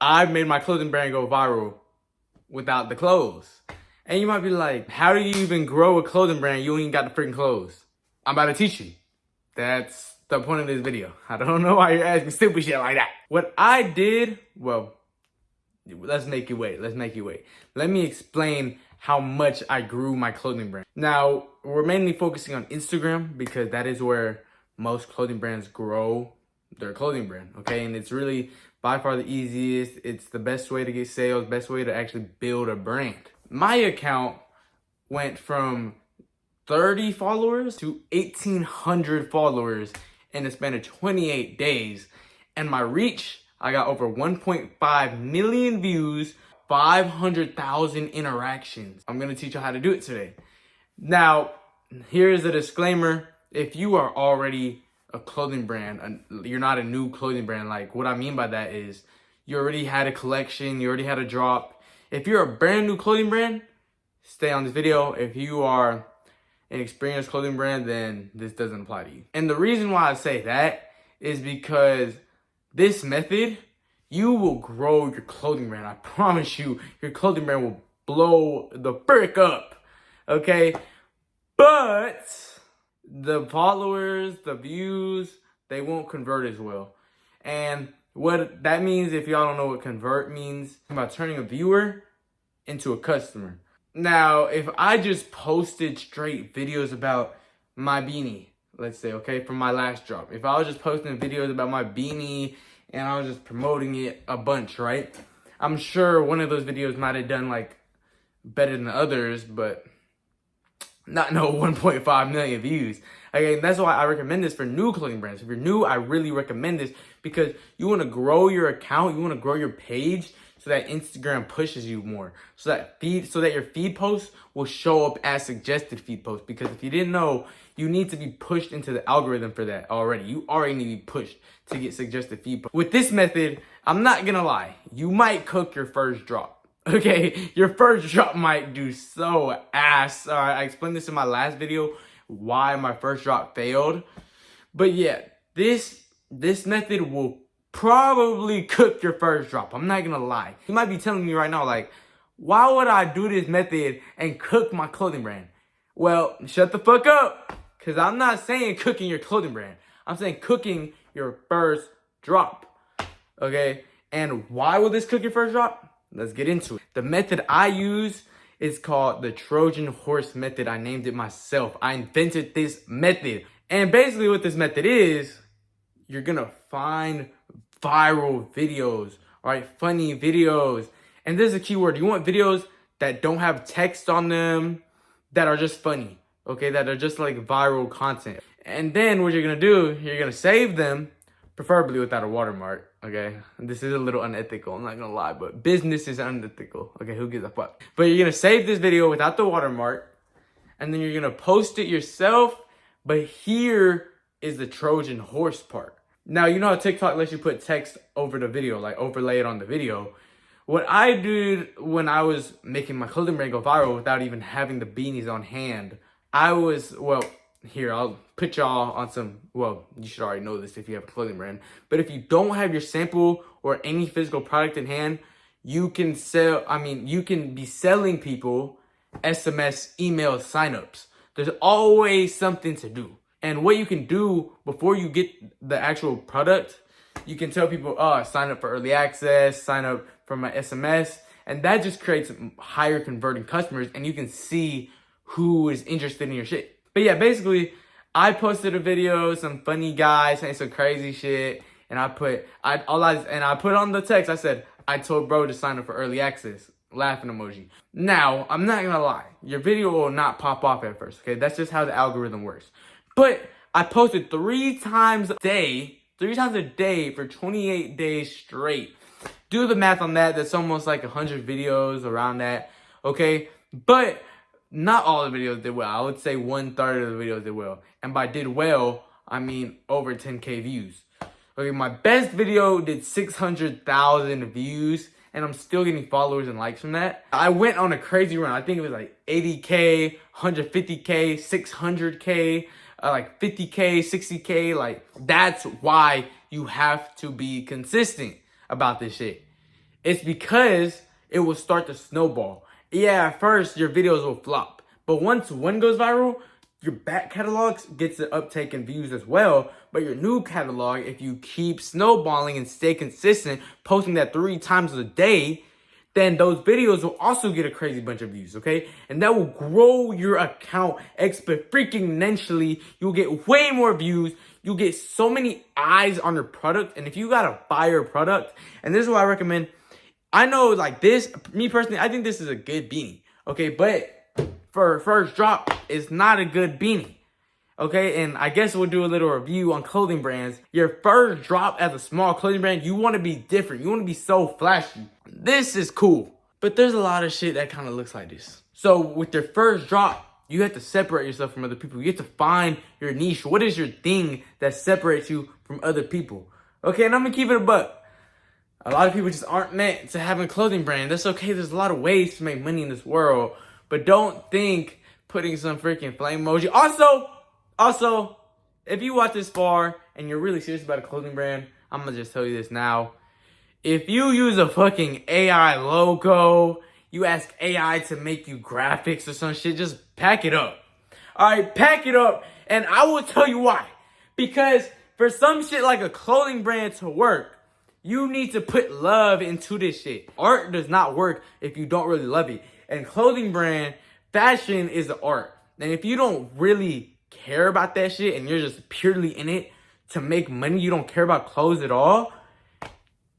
I made my clothing brand go viral without the clothes. And you might be like, how do you even grow a clothing brand? You ain't got the freaking clothes. I'm about to teach you. That's the point of this video. I don't know why you're asking stupid shit like that. What I did, well, let's make you wait. Let me explain how much I grew my clothing brand. Now, we're mainly focusing on Instagram because that is where most clothing brands grow their clothing brand, okay? And it's really by far the easiest. It's the best way to get sales, best way to actually build a brand. My account went from 30 followers to 1,800 followers in the span of 28 days. And my reach, I got over 1.5 million views, 500,000 interactions. I'm gonna teach you how to do it today. Now, here's a disclaimer. If you are already a clothing brand, you're not a new clothing brand. Like, what I mean by that is you already had a collection, you already had a drop. If you're a brand new clothing brand, stay on this video. If you are an experienced clothing brand, then this doesn't apply to you. And the reason why I say that is because this method, you will grow your clothing brand. I promise you, your clothing brand will blow the frick up, okay? But the followers, the views, they won't convert as well. And what that means, if y'all don't know what convert means, it's about turning a viewer into a customer. Now, if I just posted straight videos about my beanie, let's say, okay, from my last drop. If I was just posting videos about my beanie and I was just promoting it a bunch, right? I'm sure one of those videos might have done like better than others, but not no 1.5 million views. Okay, and that's why I recommend this for new clothing brands. If you're new, I really recommend this because you want to grow your account, you want to grow your page so that Instagram pushes you more. So that your feed posts will show up as suggested feed posts. Because if you didn't know, you need to be pushed into the algorithm for that already. You already need to be pushed to get suggested feed posts. With this method, I'm not gonna lie, you might cook your first drop. Okay, your first drop might do so ass. All right, I explained this in my last video, why my first drop failed. But yeah, this method will probably cook your first drop. I'm not gonna lie. You might be telling me right now, like, why would I do this method and cook my clothing brand? Well, shut the fuck up. Because I'm not saying cooking your clothing brand. I'm saying cooking your first drop. Okay? And why will this cook your first drop? Let's get into it. The method I use is called the Trojan horse method. I named it myself. I invented this method. And basically what this method is, you're gonna find viral videos, all right? Funny videos. And this is a key word. You want videos that don't have text on them, that are just funny, okay? That are just like viral content. And then what you're gonna do, you're gonna save them, preferably without a watermark, okay? This is a little unethical, I'm not gonna lie, but business is unethical, okay? Who gives a fuck? But you're gonna save this video without the watermark, and then you're gonna post it yourself, but here is the Trojan horse part. Now, you know how TikTok lets you put text over the video, like overlay it on the video? What I did when I was making my clothing brand go viral without even having the beanies on hand, here, I'll put y'all on some, well, you should already know this if you have a clothing brand, but if you don't have your sample or any physical product in hand, you can be selling people SMS email signups. There's always something to do. And what you can do before you get the actual product, you can tell people, oh, sign up for early access, sign up for my SMS, and that just creates higher converting customers, and you can see who is interested in your shit. But yeah, basically, I posted a video, some funny guy saying some crazy shit, and I put on the text, I said, I told bro to sign up for early access, laughing emoji. Now, I'm not gonna lie, your video will not pop off at first, okay? That's just how the algorithm works. But I posted 3 times a day for 28 days straight. Do the math on that. That's almost like 100 videos around that, okay? But not all the videos did well. I would say 1/3 of the videos did well. And by did well, I mean over 10K views. Okay, my best video did 600,000 views, and I'm still getting followers and likes from that. I went on a crazy run. I think it was like 80K, 150K, 600K, like 50K, 60K. Like, that's why you have to be consistent about this shit. It's because it will start to snowball. Yeah, at first your videos will flop, but once one goes viral, your back catalogs gets an uptake in views as well. But your new catalog, if you keep snowballing and stay consistent, posting that 3 times a day, then those videos will also get a crazy bunch of views, okay? And that will grow your account exponentially. You'll get way more views. You'll get so many eyes on your product. And if you got a fire product, and this is what I recommend, I know like this, me personally, I think this is a good beanie, okay? But for first drop, it's not a good beanie. Okay, and I guess we'll do a little review on clothing brands. Your first drop as a small clothing brand, you want to be different. You want to be so flashy. This is cool. But there's a lot of shit that kind of looks like this. So with your first drop, you have to separate yourself from other people. You have to find your niche. What is your thing that separates you from other people? Okay, and I'm going to keep it a buck. A lot of people just aren't meant to have a clothing brand. That's okay. There's a lot of ways to make money in this world. But don't think putting some freaking flame emoji. Also, if you watch this far and you're really serious about a clothing brand, I'm going to just tell you this now. If you use a fucking AI logo, you ask AI to make you graphics or some shit, just pack it up. All right, pack it up. And I will tell you why. Because for some shit like a clothing brand to work, you need to put love into this shit. Art does not work if you don't really love it. And clothing brand, fashion is the art. And if you don't really care about that shit and you're just purely in it to make money, you don't care about clothes at all,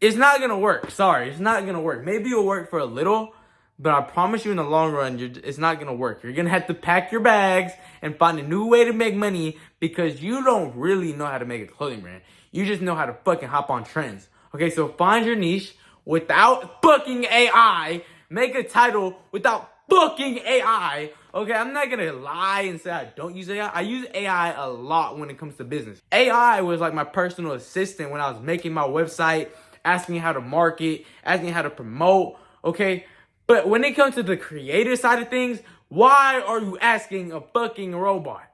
it's not gonna work. Sorry, it's not gonna work. Maybe it'll work for a little, but I promise you in the long run, it's not gonna work. You're gonna have to pack your bags and find a new way to make money because you don't really know how to make a clothing brand. You just know how to fucking hop on trends. Okay, so find your niche without fucking AI. Make a title without fucking AI. Okay, I'm not gonna lie and say I don't use AI. I use AI a lot when it comes to business. AI was like my personal assistant when I was making my website, asking me how to market, asking me how to promote, okay? But when it comes to the creative side of things, why are you asking a fucking robot?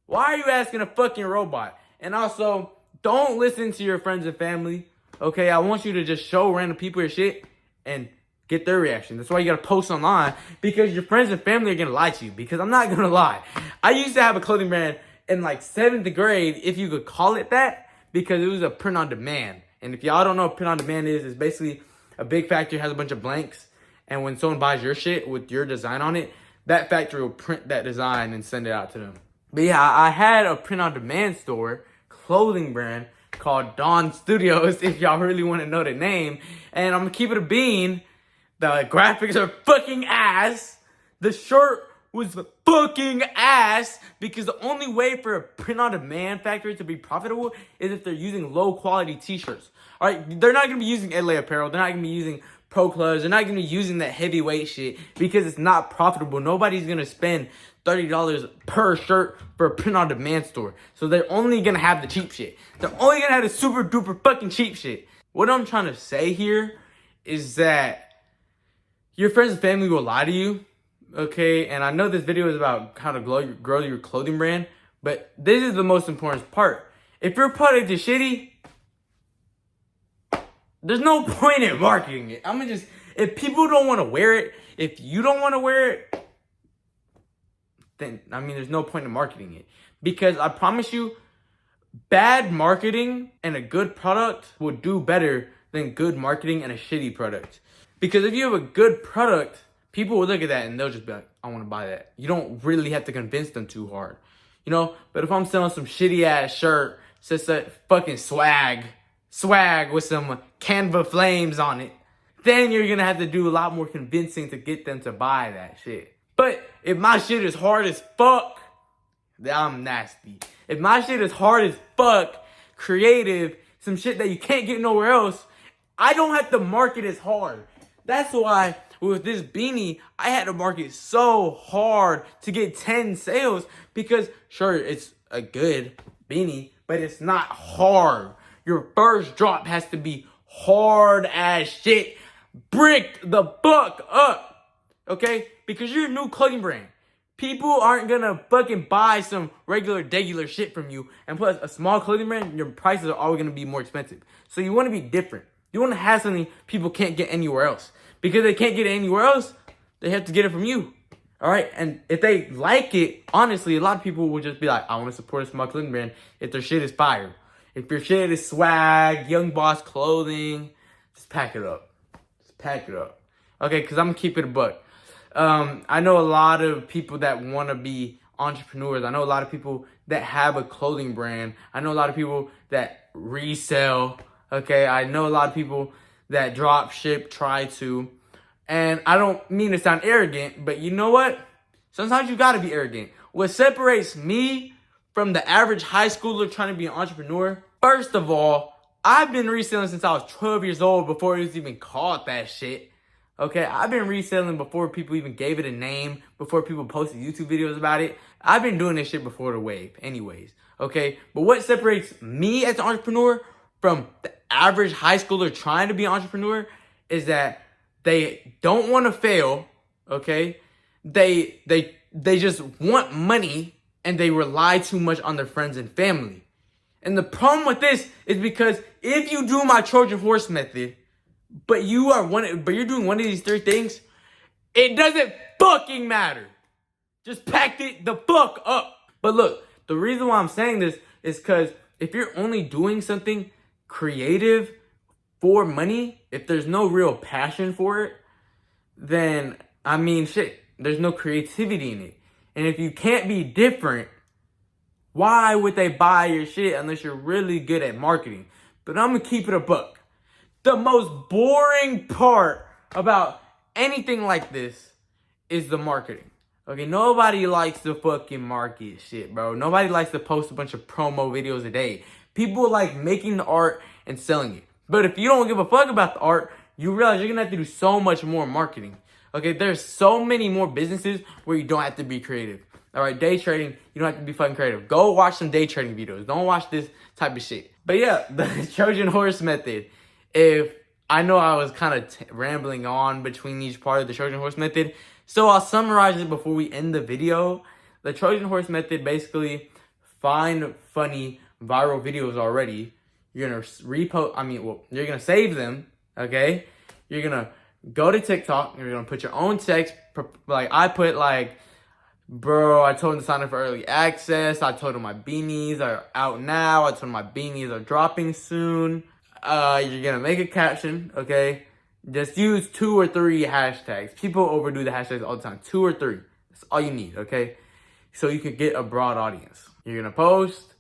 Why are you asking a fucking robot? And also, don't listen to your friends and family, okay? I want you to just show random people your shit and get their reaction. That's why you gotta post online, because your friends and family are gonna lie to you. Because I'm not gonna lie, I used to have a clothing brand in like 7th grade, if you could call it that, because it was a print on demand. And if y'all don't know what print on demand is, it's basically a big factory has a bunch of blanks, and when someone buys your shit with your design on it, that factory will print that design and send it out to them. But yeah, I had a print on demand store, clothing brand, called Dawn Studios, if y'all really want to know the name. And I'm gonna keep it a bean. The graphics are fucking ass. The shirt was fucking ass, because the only way for a print-on-demand factory to be profitable is if they're using low-quality t-shirts. All right, they're not going to be using LA Apparel. They're not going to be using Pro Clubs. They're not going to be using that heavyweight shit because it's not profitable. Nobody's going to spend $30 per shirt for a print-on-demand store. So they're only going to have the cheap shit. They're only going to have the super-duper fucking cheap shit. What I'm trying to say here is that your friends and family will lie to you, okay? And I know this video is about how to grow your clothing brand, but this is the most important part. If your product is shitty, there's no point in marketing it. If people don't want to wear it, if you don't want to wear it, then, there's no point in marketing it. Because I promise you, bad marketing and a good product will do better than good marketing and a shitty product. Because if you have a good product, people will look at that and they'll just be like, I want to buy that. You don't really have to convince them too hard. You know? But if I'm selling some shitty ass shirt, says that fucking swag with some Canva flames on it, then you're going to have to do a lot more convincing to get them to buy that shit. But if my shit is hard as fuck, then I'm nasty. If my shit is hard as fuck, creative, some shit that you can't get nowhere else, I don't have to market as hard. That's why with this beanie, I had to market so hard to get 10 sales, because sure, it's a good beanie, but it's not hard. Your first drop has to be hard as shit. Brick the fuck up, okay? Because you're a new clothing brand. People aren't gonna fucking buy some regular shit from you. And plus, a small clothing brand, your prices are always gonna be more expensive. So you wanna be different. You want to have something people can't get anywhere else. Because they can't get it anywhere else, they have to get it from you. All right? And if they like it, honestly, a lot of people will just be like, I want to support a small clothing brand if their shit is fire. If your shit is swag, Young Boss clothing, just pack it up. Just pack it up. Okay? Because I'm going to keep it a buck. I know a lot of people that want to be entrepreneurs. I know a lot of people that have a clothing brand. I know a lot of people that resell. Okay, I know a lot of people that drop ship, try to. And I don't mean to sound arrogant, but you know what? Sometimes you gotta be arrogant. What separates me from the average high schooler trying to be an entrepreneur, first of all, I've been reselling since I was 12 years old before it was even called that shit. Okay, I've been reselling before people even gave it a name, before people posted YouTube videos about it. I've been doing this shit before the wave anyways, okay? But what separates me as an entrepreneur from the average high schooler trying to be an entrepreneur is that they don't want to fail, okay? They just want money and they rely too much on their friends and family. And the problem with this is because if you do my Trojan horse method, but you're doing one of these three things, it doesn't fucking matter. Just pack it the fuck up. But look, the reason why I'm saying this is because if you're only doing something creative for money, if there's no real passion for it, then, I mean, shit, there's no creativity in it. And if you can't be different, why would they buy your shit unless you're really good at marketing? But I'm gonna keep it a buck. The most boring part about anything like this is the marketing. Okay, nobody likes to fucking market shit, bro. Nobody likes to post a bunch of promo videos a day. People like making the art and selling it. But if you don't give a fuck about the art, you realize you're gonna have to do so much more marketing. Okay, there's so many more businesses where you don't have to be creative. All right, day trading, you don't have to be fucking creative. Go watch some day trading videos. Don't watch this type of shit. But yeah, the Trojan horse method. If I know I was kind of rambling on between each part of the Trojan horse method, so I'll summarize it before we end the video. The Trojan horse method basically find funny viral videos already. You're gonna you're gonna save them. Okay, you're gonna go to TikTok. You're gonna put your own text. Like I put like, bro, I told him to sign up for early access. I told him my beanies are out now. I told him my beanies are dropping soon. You're gonna make a caption, okay? Just use 2 or 3 hashtags. People overdo the hashtags all the time. 2 or 3. That's all you need, okay? So you can get a broad audience. You're gonna post,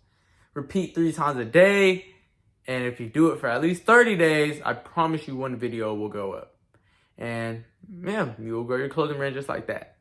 repeat 3 times a day, and if you do it for at least 30 days, I promise you one video will go up. And yeah, you will grow your clothing brand just like that.